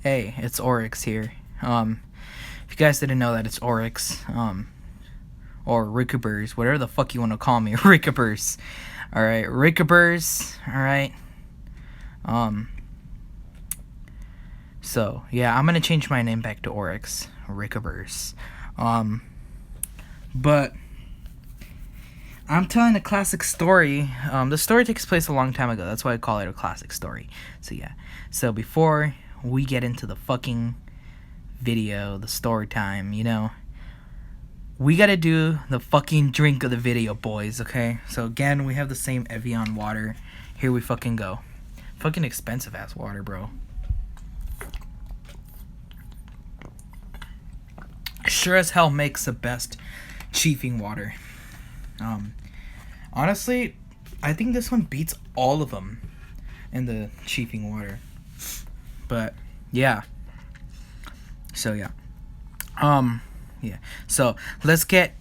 Hey, it's Oryx here. If you guys didn't know that, it's Oryx, or Rickabers, whatever the fuck you want to call me, Rickabers. Alright, Rickabers, alright. So, yeah, I'm gonna change my name back to Oryx, Rickabers. But I'm telling a classic story. The story takes place a long time ago. That's why I call it a classic story. So, yeah. So, before we get into the fucking video, the story time, we gotta do the fucking drink of the video, boys, okay? So, again, we have the same Evian water. Here we fucking go. Fucking expensive ass water, bro. Sure as hell makes the best chiefing water. Honestly, I think this one beats all of them in the chiefing water. But yeah. So yeah. Yeah. So let's get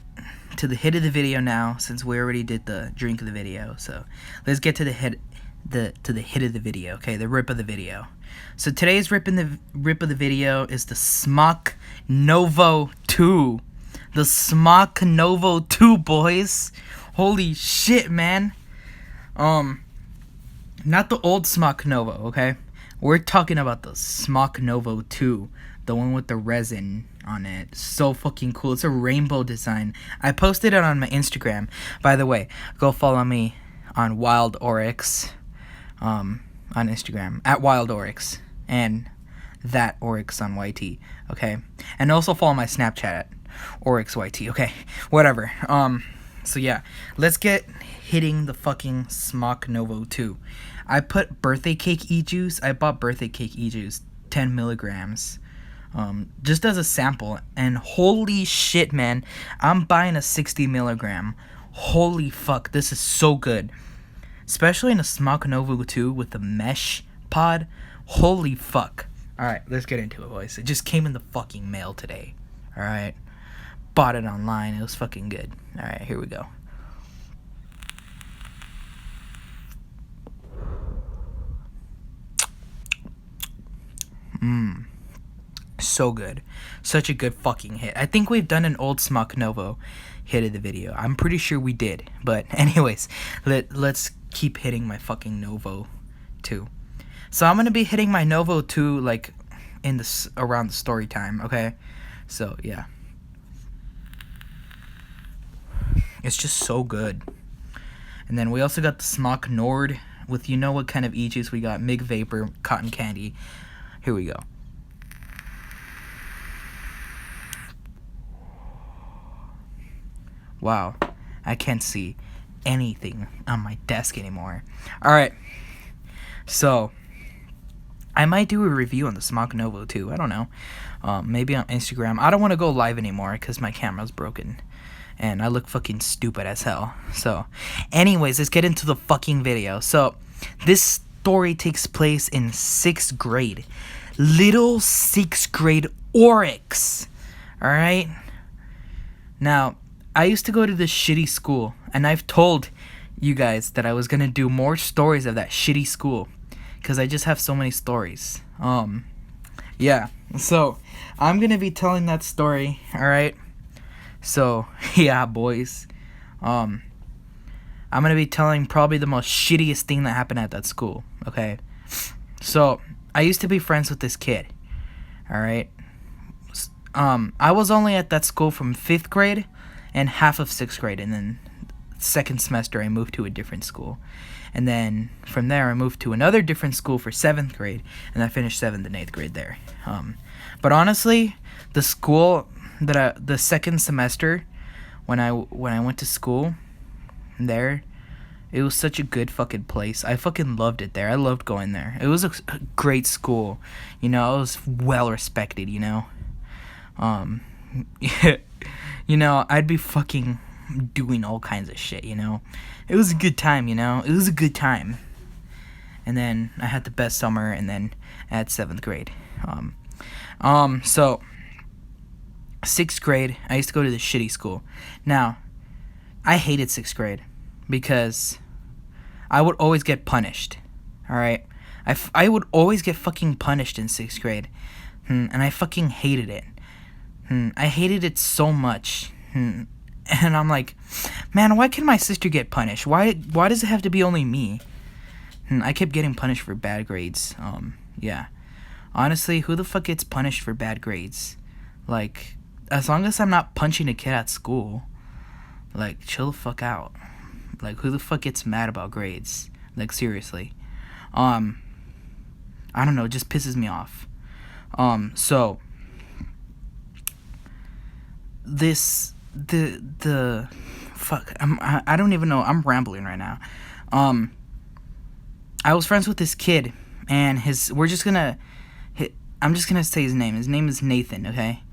to the hit of the video now, since we already did the drink of the video. So let's get to the hit of the video. Okay, the rip of the video. So today's rip of the video is the Smock Novo 2. The Smock Novo 2, boys. Holy shit, man. Not the old Smock Novo, okay? We're talking about the Smock Novo 2. The one with the resin on it. So fucking cool. It's a rainbow design. I posted it on my Instagram. By the way, go follow me on Wild Oryx. On Instagram. At Wild Oryx. And that Oryx on YT. Okay? And also follow my Snapchat at Oryx YT. Okay? Whatever. So yeah. Let's get hitting the fucking Smock Novo 2. I put birthday cake e-juice. I bought birthday cake e-juice. 10 milligrams. Just as a sample, and holy shit, man, I'm buying a 60 milligram. Holy fuck, this is so good. Especially in a Smock Novo 2 with the mesh pod. Holy fuck. Alright, let's get into it, boys. It just came in the fucking mail today. Alright. Bought it online. It was fucking good. Alright, here we go. So good. Such a good fucking hit. I think we've done an old Smock Novo hit of the video. I'm pretty sure we did. But anyways, let's keep hitting my fucking Novo 2. So I'm going to be hitting my Novo 2 like in around the story time, okay? So, yeah. It's just so good. And then we also got the Smock Nord with what kind of e-juice we got. Mig Vapor, Cotton Candy. Here we go. Wow, I can't see anything on my desk anymore. Alright, so I might do a review on the Smock Novo 2. I don't know. Maybe on Instagram. I don't want to go live anymore because my camera's broken. And I look fucking stupid as hell. So, anyways, let's get into the fucking video. So, this story takes place in 6th grade. Little 6th grade Oryx. Alright? Now, I used to go to this shitty school, and I've told you guys that I was gonna do more stories of that shitty school, because I just have so many stories. Yeah, so, I'm gonna be telling that story, alright? So, yeah, boys. I'm gonna be telling probably the most shittiest thing that happened at that school, okay? So, I used to be friends with this kid, alright? I was only at that school from 5th grade and half of 6th grade, and then 2nd semester I moved to a different school. And then from there I moved to another different school for 7th grade, and I finished 7th and 8th grade there. But honestly, the school that the 2nd semester when I went to school there, it was such a good fucking place. I fucking loved it there. I loved going there. It was a great school. It was well respected, I'd be fucking doing all kinds of shit, It was a good time, It was a good time. And then I had the best summer, and then at 7th grade. So 6th grade, I used to go to this shitty school. Now, I hated 6th grade because I would always get punished. Alright? I would always get fucking punished in 6th grade. And I fucking hated it. I hated it so much. And I'm like, man, why can my sister get punished? Why does it have to be only me? I kept getting punished for bad grades. Yeah. Honestly, who the fuck gets punished for bad grades? Like, as long as I'm not punching a kid at school, like, chill the fuck out. Like, who the fuck gets mad about grades? Like, seriously. I don't know, it just pisses me off. So the fuck, I don't even know, I'm rambling right now. I was friends with this kid, and I'm just gonna say his name. His name is Nathan, okay?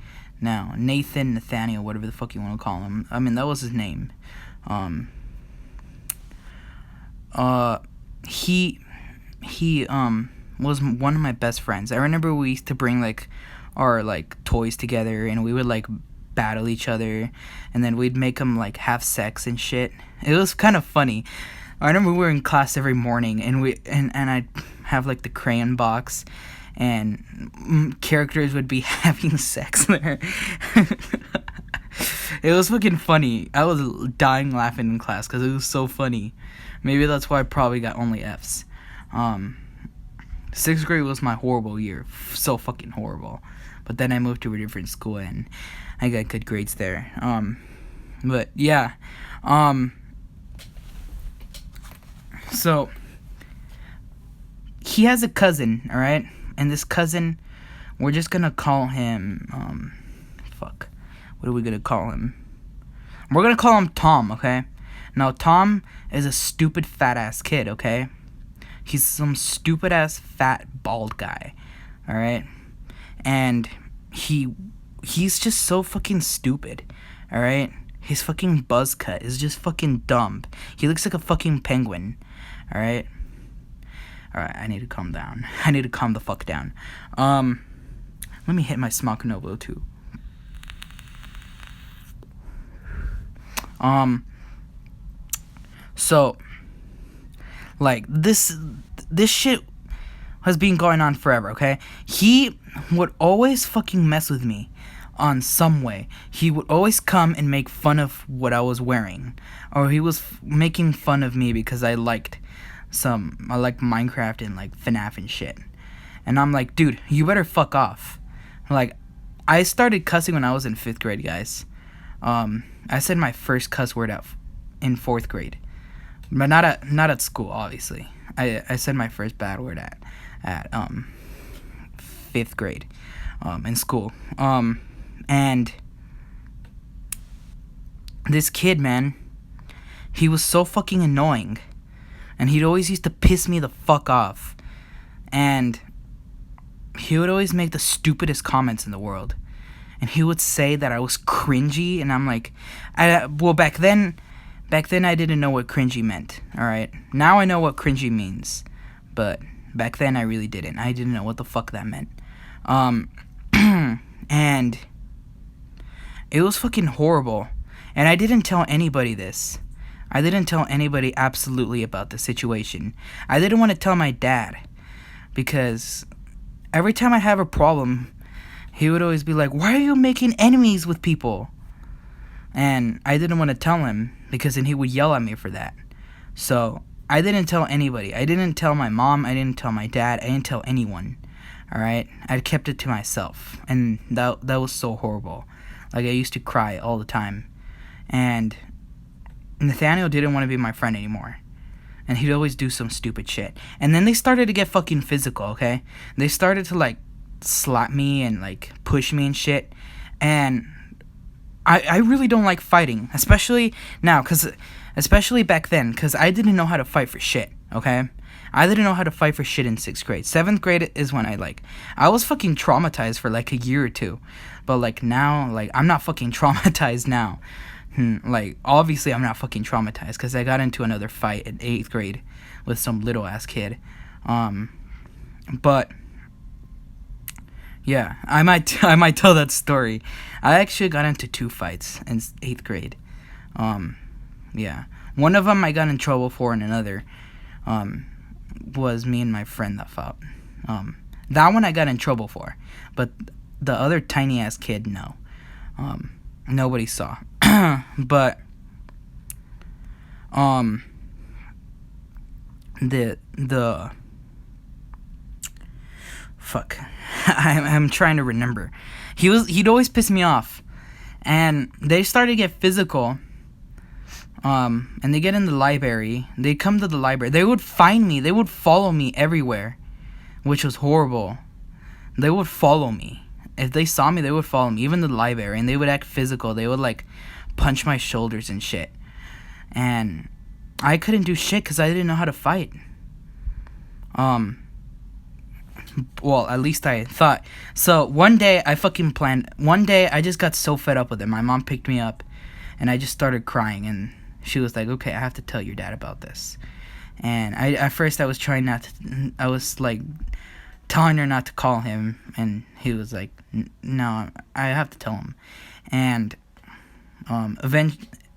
Now, Nathan, Nathaniel, whatever the fuck you want to call him. I mean, that was his name. He was one of my best friends. I remember we used to bring, like, our, like, toys together, and we would, like, battle each other, and then we'd make them, like, have sex and shit. It was kind of funny. I remember we were in class every morning, and I'd have, like, the crayon box, and characters would be having sex there. It was fucking funny. I was dying laughing in class because it was so funny. Maybe that's why I probably got only Fs. 6th grade was my horrible year. So fucking horrible. But then I moved to a different school and I got good grades there. But yeah. So he has a cousin, alright? And this cousin, we're just gonna call him, fuck. What are we gonna call him? We're gonna call him Tom, okay? Now, Tom is a stupid fat-ass kid, okay? He's some stupid-ass fat bald guy, alright? And he's just so fucking stupid, alright? His fucking buzz cut is just fucking dumb. He looks like a fucking penguin, alright? Alright, I need to calm down. I need to calm the fuck down. Let me hit my Smock Novo too. So, like, this shit has been going on forever, okay? He would always fucking mess with me on some way. He would always come and make fun of what I was wearing. Or he was making fun of me because I liked Minecraft and, like, FNAF and shit. And I'm like, dude, you better fuck off. Like, I started cussing when I was in 5th grade, guys. I said my first cuss word out in 4th grade. But not at school, obviously. I said my first bad word at 5th grade, in school. And this kid, man, he was so fucking annoying. And he'd always used to piss me the fuck off. And he would always make the stupidest comments in the world. And he would say that I was cringy, and I'm like, back then I didn't know what cringy meant, alright? Now I know what cringy means, but back then I really didn't. I didn't know what the fuck that meant. And it was fucking horrible. And I didn't tell anybody this. I didn't tell anybody absolutely about the situation. I didn't want to tell my dad, because every time I have a problem, he would always be like, why are you making enemies with people? And I didn't want to tell him, because then he would yell at me for that. So I didn't tell anybody. I didn't tell my mom. I didn't tell my dad. I didn't tell anyone. Alright? I kept it to myself. And that was so horrible. Like, I used to cry all the time. And Nathaniel didn't want to be my friend anymore. And he'd always do some stupid shit. And then they started to get fucking physical, okay? They started to, like, slap me and, like, push me and shit. And I really don't like fighting, especially now, especially back then, because I didn't know how to fight for shit, okay? I didn't know how to fight for shit in 6th grade. 7th grade is when I was fucking traumatized for, like, a year or two. But, like, now, like, I'm not fucking traumatized now. Like, obviously I'm not fucking traumatized, because I got into another fight in 8th grade with some little-ass kid. But yeah, I might tell that story. I actually got into 2 fights in 8th grade. Yeah. One of them I got in trouble for, and another, was me and my friend that fought. That one I got in trouble for, but the other tiny ass kid, no. Nobody saw. But the fuck, I'm trying to remember. He'd always piss me off, and they started to get physical. And they get in the library. They come to the library. They would find me. They would follow me everywhere, which was horrible. They would follow me. If they saw me, they would follow me, even the library, and they would act physical. They would, like, punch my shoulders and shit. And I couldn't do shit because I didn't know how to fight. Well, at least I thought. So, one day, I just got so fed up with it. My mom picked me up, and I just started crying, and she was like, okay, I have to tell your dad about this. And at first I was trying not to, I was like telling her not to call him, and he was like, no, I have to tell him. And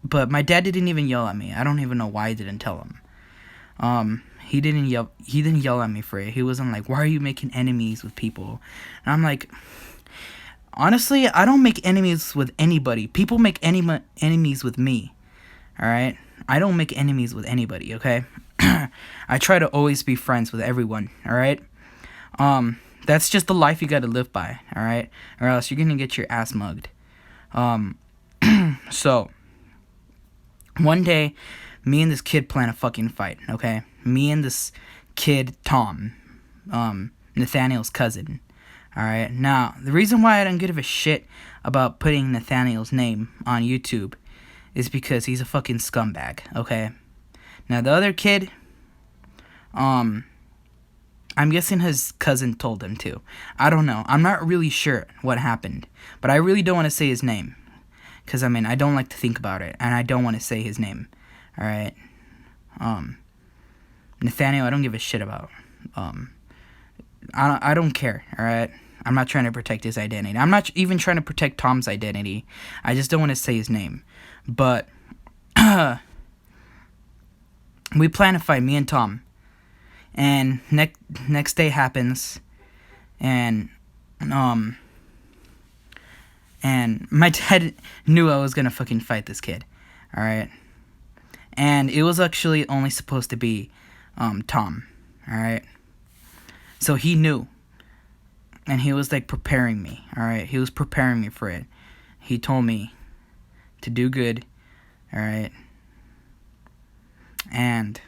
but my dad didn't even yell at me. I don't even know why I didn't tell him. He didn't yell at me for it. He wasn't like, why are you making enemies with people? And I'm like, honestly, I don't make enemies with anybody. People make enemies with me. Alright? I don't make enemies with anybody, okay? I try to always be friends with everyone, alright? That's just the life you gotta live by, alright? Or else you're gonna get your ass mugged. So, one day, me and this kid plan a fucking fight, okay? Me and this kid, Tom, Nathaniel's cousin. Alright, now, the reason why I don't give a shit about putting Nathaniel's name on YouTube is because he's a fucking scumbag, okay? Now, the other kid, I'm guessing his cousin told him to. I don't know. I'm not really sure what happened, but I really don't want to say his name. Because, I mean, I don't like to think about it, and I don't want to say his name, alright? Nathaniel, I don't give a shit about. I don't care, alright? I'm not trying to protect his identity. I'm not even trying to protect Tom's identity. I just don't want to say his name. But we plan to fight, me and Tom. And next day happens, and my dad knew I was gonna fucking fight this kid. Alright? And it was actually only supposed to be Tom. Alright? So he knew. And he was like preparing me. Alright? He was preparing me for it. He told me to do good. Alright? And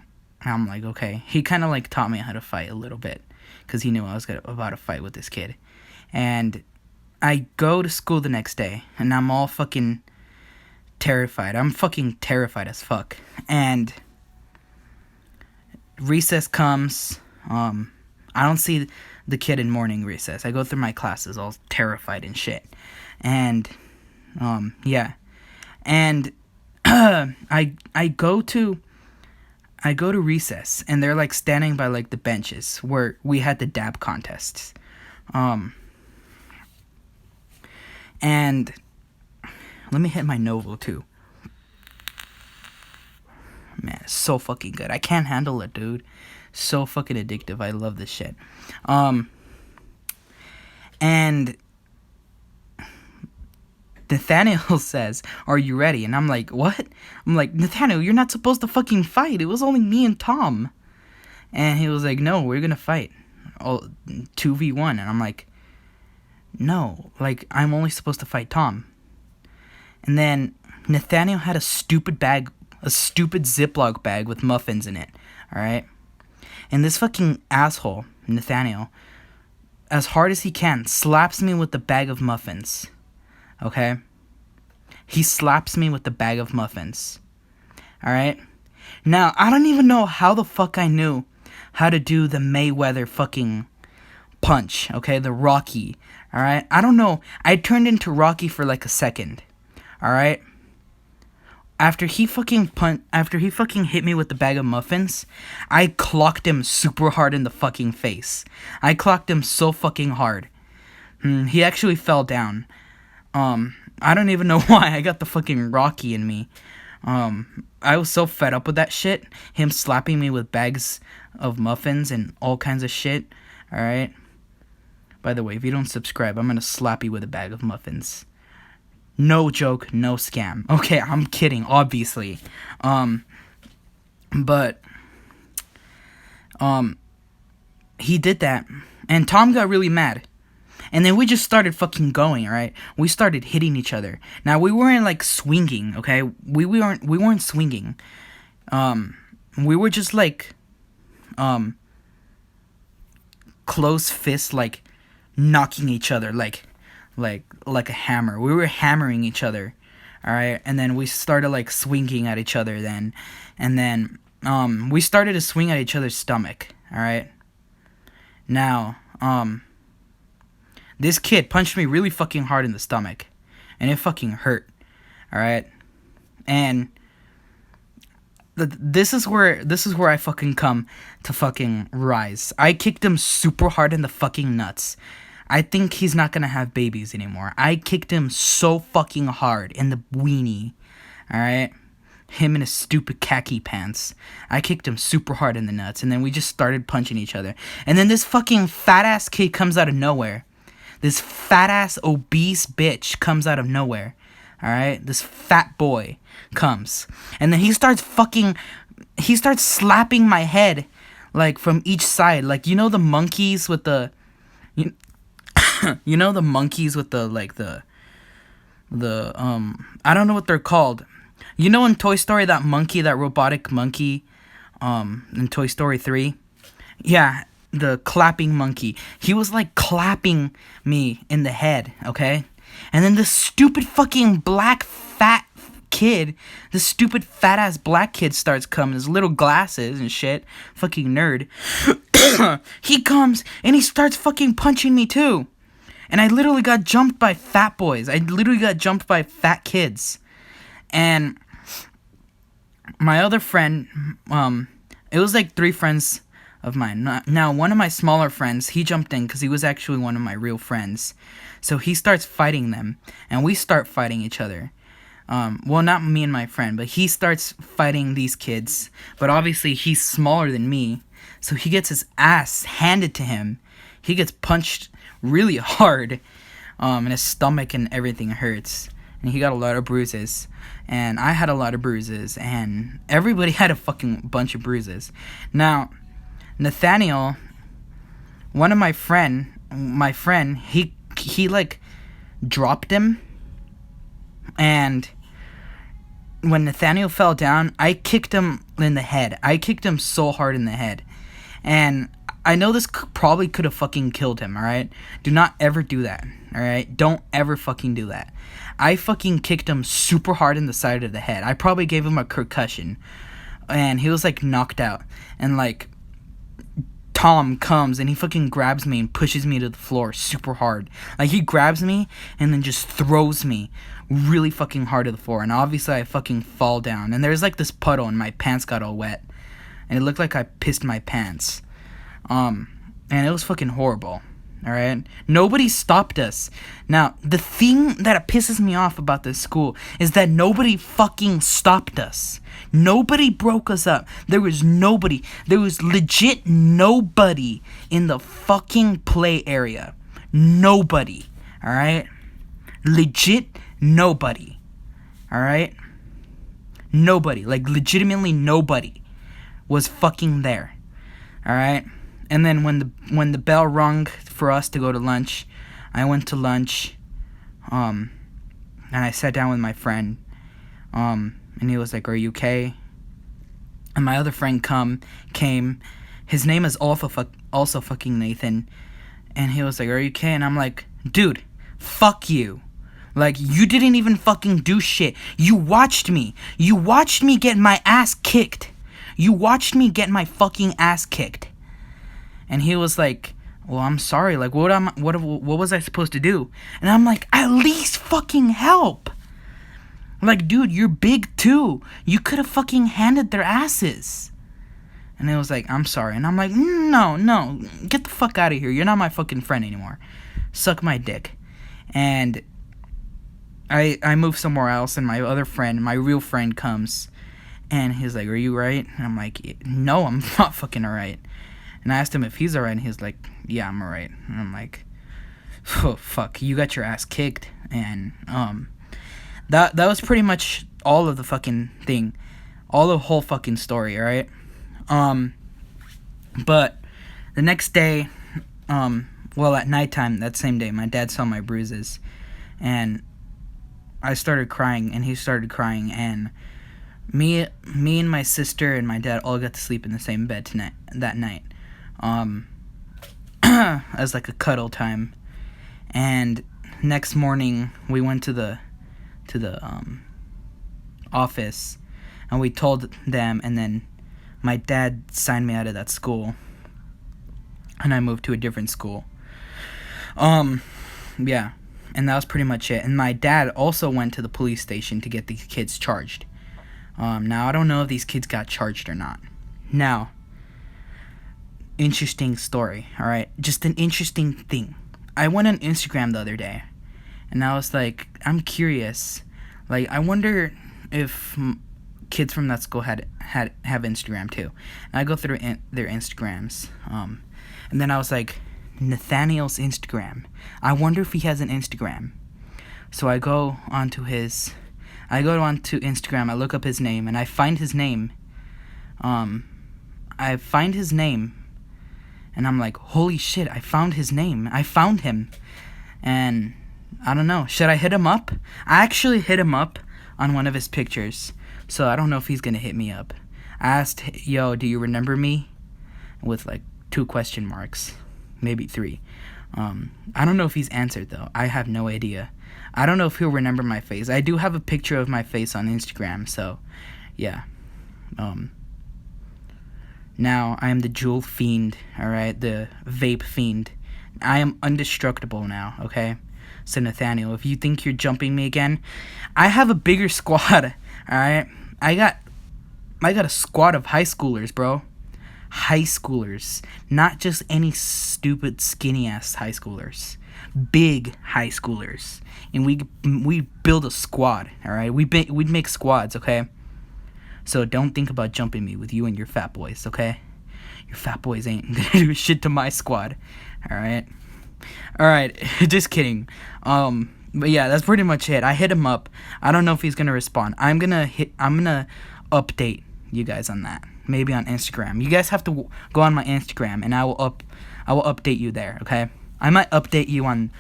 I'm like, okay. He kind of like taught me how to fight a little bit. Because he knew I was about to fight with this kid. And I go to school the next day. And I'm all fucking terrified. I'm fucking terrified as fuck. And recess comes. I don't see the kid in morning recess. I go through my classes all terrified and shit. And yeah. And I go to recess, and they're like standing by like the benches where we had the dab contests. And let me hit my Novo too. Man, it's so fucking good. I can't handle it, dude. So fucking addictive. I love this shit. And Nathaniel says, are you ready? And I'm like, what? I'm like, Nathaniel, you're not supposed to fucking fight. It was only me and Tom. And he was like, no, we're gonna fight. 2v1. And I'm like, no, like, I'm only supposed to fight Tom. And then Nathaniel had a stupid Ziploc bag with muffins in it, alright? And this fucking asshole, Nathaniel, as hard as he can, slaps me with the bag of muffins, okay? He slaps me with the bag of muffins, alright? Now, I don't even know how the fuck I knew how to do the Mayweather fucking punch, okay? The Rocky, alright? I don't know. I turned into Rocky for like a second, alright? After he fucking hit me with the bag of muffins, I clocked him super hard in the fucking face. I clocked him so fucking hard. He actually fell down. I don't even know why. I got the fucking Rocky in me. I was so fed up with that shit. Him slapping me with bags of muffins and all kinds of shit. Alright? By the way, if you don't subscribe, I'm gonna slap you with a bag of muffins. No joke, no scam. Okay, I'm kidding, obviously. But he did that. And Tom got really mad. And then we just started fucking going, alright? We started hitting each other. Now, we weren't, like, swinging, okay? We weren't swinging. We were just, like, close fists, like, knocking each other, like a hammer. We were hammering each other, alright? And then we started, like, swinging at each other then. And then, we started to swing at each other's stomach, alright? Now, this kid punched me really fucking hard in the stomach. And it fucking hurt. Alright? And this is where I fucking come to fucking rise. I kicked him super hard in the fucking nuts. I think he's not gonna have babies anymore. I kicked him so fucking hard in the weenie. Alright? Him in his stupid khaki pants. I kicked him super hard in the nuts. And then we just started punching each other. And then this fucking fat ass kid comes out of nowhere. This fat-ass, obese bitch comes out of nowhere, alright? This fat boy comes. And then he starts slapping my head, like, from each side. Like, you know the monkeys with the... You know the monkeys with the, like, the... I don't know what they're called. You know in Toy Story, that monkey, that robotic monkey, in Toy Story 3? Yeah, the clapping monkey. He was like clapping me in the head, okay? And then this stupid fucking black fat kid, this stupid fat ass black kid starts coming, his little glasses and shit, fucking nerd. He comes and he starts fucking punching me too. And I literally got jumped by fat boys. I literally got jumped by fat kids. And my other friend, it was like 3 friends of mine. Now, one of my smaller friends, he jumped in because he was actually one of my real friends. So he starts fighting them, and we start fighting each other. Well, not me and my friend, but he starts fighting these kids. But obviously, he's smaller than me, so he gets his ass handed to him. He gets punched really hard, and his stomach and everything hurts. And he got a lot of bruises, and I had a lot of bruises, and everybody had a fucking bunch of bruises. Now, Nathaniel, one of my friend, he like dropped him, and when Nathaniel fell down, I kicked him in the head. I kicked him so hard in the head, and I know this probably could have fucking killed him, alright? Do not ever do that, alright? Don't ever fucking do that. I fucking kicked him super hard in the side of the head. I probably gave him a concussion, and he was like knocked out, and like Tom comes and he fucking grabs me and pushes me to the floor super hard. Like, he grabs me and then just throws me really fucking hard to the floor. And obviously I fucking fall down. And there's like this puddle and my pants got all wet. And it looked like I pissed my pants. And it was fucking horrible. Alright? Nobody stopped us. Now, the thing that pisses me off about this school is that nobody fucking stopped us. Nobody broke us up. There was nobody. There was legit nobody in the fucking play area. Nobody. Alright? Legit nobody. Alright? Nobody. Like, legitimately nobody was fucking there. Alright? And then when the bell rung for us to go to lunch, I went to lunch, and I sat down with my friend, and he was like, "Are you okay?" And my other friend came, his name is also fucking Nathan, and he was like, "Are you okay?" And I'm like, "Dude, fuck you. Like, you didn't even fucking do shit. You watched me get my ass kicked. You watched me get my fucking ass kicked." And he was like, "Well, I'm sorry. Like, what was I supposed to do?" And I'm like, "At least fucking help. Like, dude, you're big too. You could have fucking handed their asses." And it was like, "I'm sorry." And I'm like, no, get the fuck out of here. You're not my fucking friend anymore. Suck my dick." And I move somewhere else, and my other friend, my real friend, comes, and he's like, "Are you right?" And I'm like, "No, I'm not fucking alright." And I asked him if he's alright, and he's like, "Yeah, I'm alright." And I'm like, "Oh fuck, you got your ass kicked." And that was pretty much all of the fucking thing, all the whole fucking story. Alright. But the next day, well, at nighttime that same day, my dad saw my bruises, and I started crying, and he started crying, and me and my sister and my dad all got to sleep in the same bed that night, as like a cuddle time. And next morning we went to the office, and we told them, and then my dad signed me out of that school, and I moved to a different school. Yeah. And that was pretty much it. And my dad also went to the police station to get these kids charged. Now, I don't know if these kids got charged or not. Now, interesting story, alright? Just an interesting thing. I went on Instagram the other day, and I was like, I'm curious. Like, I wonder if kids from that school have Instagram too. And I go through their Instagrams. And then I was like, Nathaniel's Instagram. I wonder if he has an Instagram. So I go onto Instagram, I look up his name, and I find his name. And I'm like, holy shit, I found his name. I found him. And I don't know, should I hit him up? I actually hit him up on one of his pictures, so I don't know if he's gonna hit me up. I asked, yo, do you remember me? With like 2 question marks. Maybe 3. I don't know if he's answered though. I have no idea. I don't know if he'll remember my face. I do have a picture of my face on Instagram, so yeah. Now I am the Juul fiend, alright? The vape fiend. I am indestructible now, okay? So Nathaniel, if you think you're jumping me again, I have a bigger squad, alright? I got a squad of high schoolers, bro. High schoolers, not just any stupid skinny ass high schoolers, big high schoolers, and we build a squad. All right, we'd make squads, okay? So don't think about jumping me with you and your fat boys, okay? Your fat boys ain't gonna do shit to my squad. All right, just kidding. But yeah, that's pretty much it. I hit him up. I don't know if he's gonna respond. I'm gonna update you guys on that. Maybe on Instagram. You guys have to go on my Instagram, and I will update you there, okay? I might update you on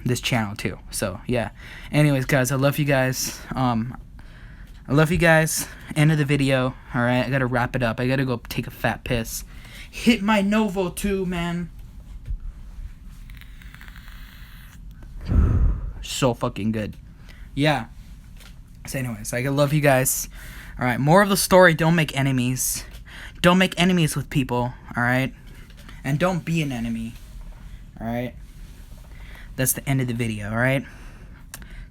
this channel too. So, yeah. Anyways, guys, I love you guys. End of the video. All right, I got to wrap it up. I got to go take a fat piss. Hit my Novo too, man. So fucking good. Yeah. So anyways, I love you guys. Alright, more of the story, don't make enemies. Don't make enemies with people, alright? And don't be an enemy, alright? That's the end of the video, alright?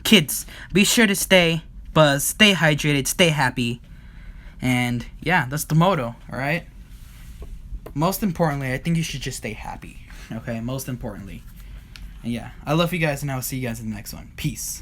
Kids, be sure to stay buzzed, stay hydrated, stay happy. And, yeah, that's the motto, alright? Most importantly, I think you should just stay happy, okay? Most importantly. And, yeah, I love you guys, and I will see you guys in the next one. Peace.